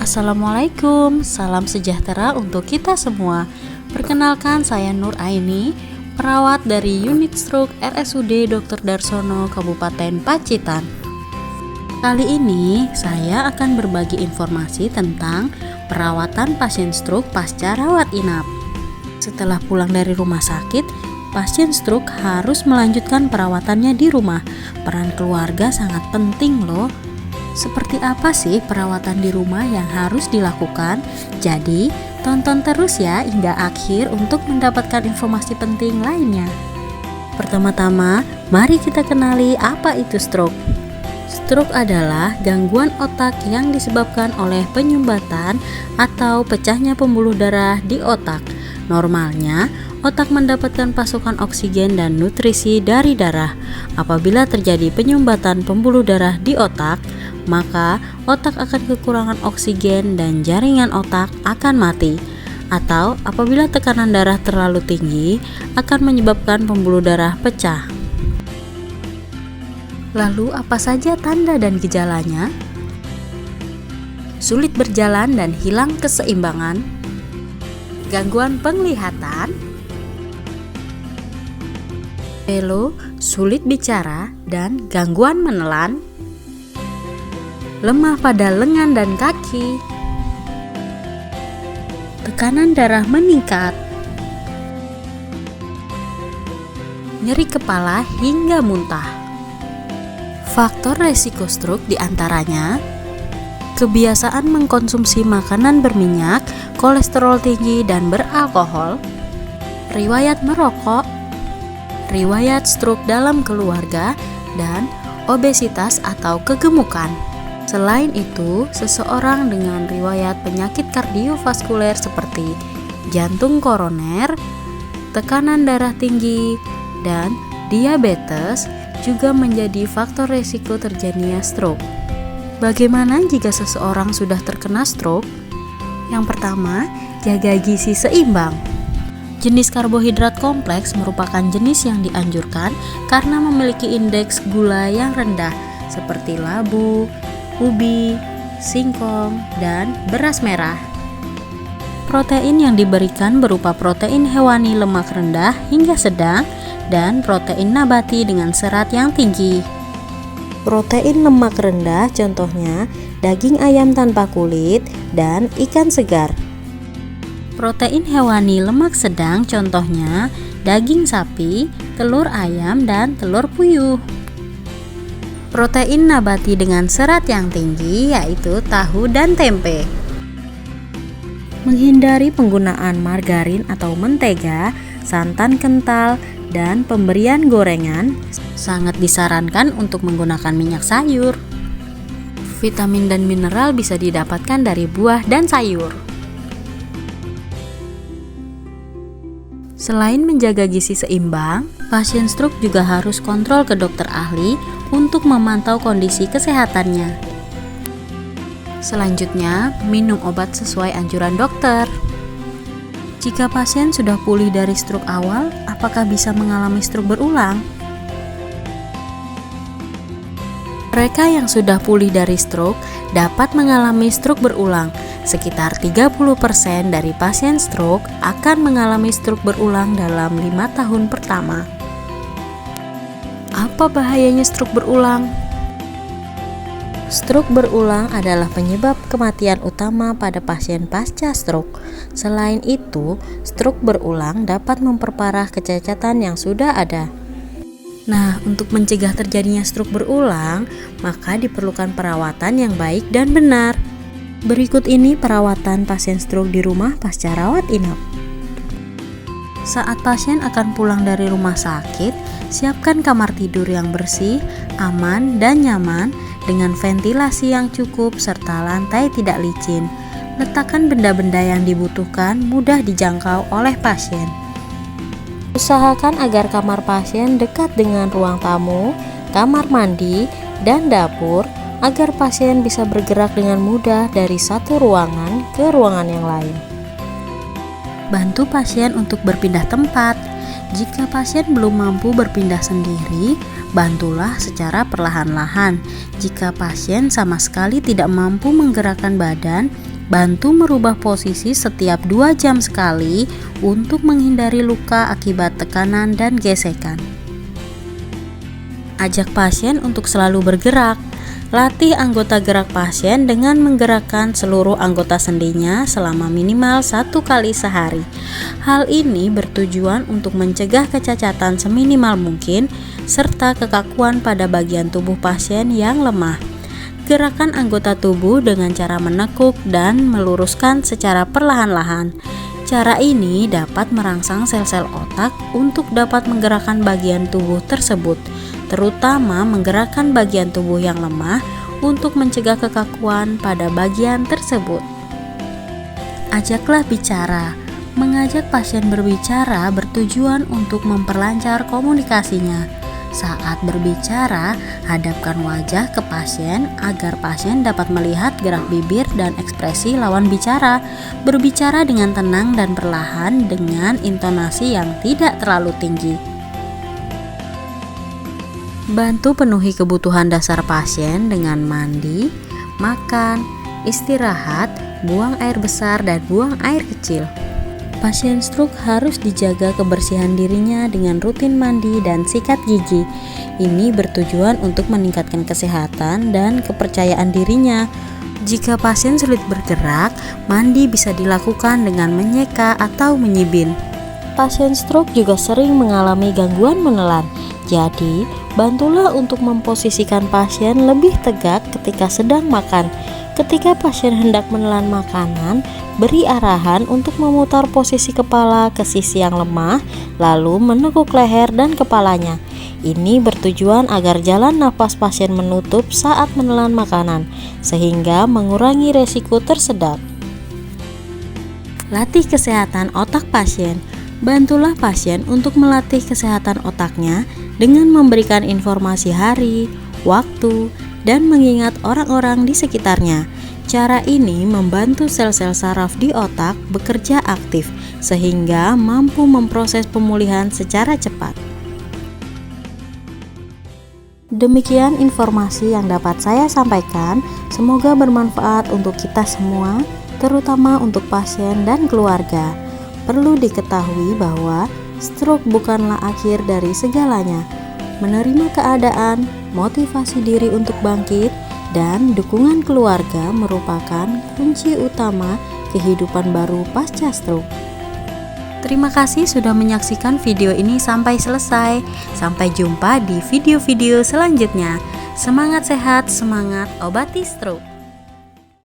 Assalamualaikum, salam sejahtera untuk kita semua. Perkenalkan, saya Nur Aini, perawat dari Unit Stroke RSUD Dr. Darsono, Kabupaten Pacitan. Kali ini saya akan berbagi informasi tentang perawatan pasien stroke pasca rawat inap. Setelah pulang dari rumah sakit, pasien stroke harus melanjutkan perawatannya di rumah. Peran keluarga sangat penting loh. Seperti apa sih perawatan di rumah yang harus dilakukan? Jadi, tonton terus ya hingga akhir untuk mendapatkan informasi penting lainnya. Pertama-tama, mari kita kenali apa itu stroke. Stroke adalah gangguan otak yang disebabkan oleh penyumbatan atau pecahnya pembuluh darah di otak. Normalnya, otak mendapatkan pasokan oksigen dan nutrisi dari darah. Apabila terjadi penyumbatan pembuluh darah di otak, maka otak akan kekurangan oksigen dan jaringan otak akan mati. Atau apabila tekanan darah terlalu tinggi, akan menyebabkan pembuluh darah pecah. Lalu apa saja tanda dan gejalanya? Sulit berjalan dan hilang keseimbangan, gangguan penglihatan, velo, sulit bicara, dan gangguan menelan, lemah pada lengan dan kaki, tekanan darah meningkat, nyeri kepala hingga muntah. Faktor resiko stroke diantaranya kebiasaan mengkonsumsi makanan berminyak, kolesterol tinggi dan beralkohol, riwayat merokok, riwayat stroke dalam keluarga, dan obesitas atau kegemukan. Selain itu, seseorang dengan riwayat penyakit kardiovaskuler seperti jantung koroner, tekanan darah tinggi, dan diabetes juga menjadi faktor resiko terjadinya stroke. Bagaimana jika seseorang sudah terkena stroke? Yang pertama, jaga gizi seimbang. Jenis karbohidrat kompleks merupakan jenis yang dianjurkan karena memiliki indeks gula yang rendah seperti labu, ubi, singkong, dan beras merah. Protein yang diberikan berupa protein hewani lemak rendah hingga sedang dan protein nabati dengan serat yang tinggi. Protein lemak rendah contohnya daging ayam tanpa kulit dan ikan segar. Protein hewani lemak sedang contohnya daging sapi, telur ayam, dan telur puyuh. Protein nabati dengan serat yang tinggi yaitu tahu dan tempe. Menghindari penggunaan margarin atau mentega, santan kental, dan pemberian gorengan. Sangat disarankan untuk menggunakan minyak sayur. Vitamin dan mineral bisa didapatkan dari buah dan sayur. Selain menjaga gizi seimbang, pasien stroke juga harus kontrol ke dokter ahli untuk memantau kondisi kesehatannya. Selanjutnya, minum obat sesuai anjuran dokter. Jika pasien sudah pulih dari stroke awal, apakah bisa mengalami stroke berulang? Mereka yang sudah pulih dari stroke dapat mengalami stroke berulang. Sekitar 30% dari pasien stroke akan mengalami stroke berulang dalam 5 tahun pertama. Apa bahayanya stroke berulang? Stroke berulang adalah penyebab kematian utama pada pasien pasca stroke. Selain itu, stroke berulang dapat memperparah kecacatan yang sudah ada. Nah, untuk mencegah terjadinya stroke berulang, maka diperlukan perawatan yang baik dan benar. Berikut ini perawatan pasien stroke di rumah pasca rawat inap. Saat pasien akan pulang dari rumah sakit, siapkan kamar tidur yang bersih, aman, dan nyaman dengan ventilasi yang cukup serta lantai tidak licin. Letakkan benda-benda yang dibutuhkan mudah dijangkau oleh pasien. Usahakan agar kamar pasien dekat dengan ruang tamu, kamar mandi, dan dapur agar pasien bisa bergerak dengan mudah dari satu ruangan ke ruangan yang lain. Bantu pasien untuk berpindah tempat. Jika pasien belum mampu berpindah sendiri, bantulah secara perlahan-lahan. Jika pasien sama sekali tidak mampu menggerakkan badan, Bantu merubah posisi setiap 2 jam sekali untuk menghindari luka akibat tekanan dan gesekan. Ajak pasien untuk selalu bergerak. Latih anggota gerak pasien dengan menggerakkan seluruh anggota sendinya selama minimal 1 kali sehari. Hal ini bertujuan untuk mencegah kecacatan seminimal mungkin serta kekakuan pada bagian tubuh pasien yang lemah. Gerakan anggota tubuh dengan cara menekuk dan meluruskan secara perlahan-lahan. Cara ini dapat merangsang sel-sel otak untuk dapat menggerakkan bagian tubuh tersebut, terutama menggerakkan bagian tubuh yang lemah untuk mencegah kekakuan pada bagian tersebut. Ajaklah bicara. Mengajak pasien berbicara bertujuan untuk memperlancar komunikasinya. Saat berbicara, hadapkan wajah ke pasien agar pasien dapat melihat gerak bibir dan ekspresi lawan bicara. Berbicara dengan tenang dan perlahan dengan intonasi yang tidak terlalu tinggi. Bantu penuhi kebutuhan dasar pasien dengan mandi, makan, istirahat, buang air besar dan buang air kecil. Pasien stroke harus dijaga kebersihan dirinya dengan rutin mandi dan sikat gigi. Ini bertujuan untuk meningkatkan kesehatan dan kepercayaan dirinya. Jika pasien sulit bergerak, mandi bisa dilakukan dengan menyeka atau menyibin. Pasien stroke juga sering mengalami gangguan menelan. Jadi, bantulah untuk memposisikan pasien lebih tegak ketika sedang makan. Ketika pasien hendak menelan makanan, beri arahan untuk memutar posisi kepala ke sisi yang lemah, lalu menekuk leher dan kepalanya. Ini bertujuan agar jalan nafas pasien menutup saat menelan makanan, sehingga mengurangi resiko tersedak. Latih kesehatan otak pasien. Bantulah pasien untuk melatih kesehatan otaknya dengan memberikan informasi hari, waktu, dan mengingat orang-orang di sekitarnya. Cara ini membantu sel-sel saraf di otak bekerja aktif sehingga mampu memproses pemulihan secara cepat. Demikian informasi yang dapat saya sampaikan. Semoga bermanfaat untuk kita semua, terutama untuk pasien dan keluarga. Perlu diketahui bahwa stroke bukanlah akhir dari segalanya. Menerima keadaan, motivasi diri untuk bangkit, dan dukungan keluarga merupakan kunci utama kehidupan baru pasca stroke. Terima kasih sudah menyaksikan video ini sampai selesai. Sampai jumpa di video-video selanjutnya. Semangat sehat, semangat obati stroke.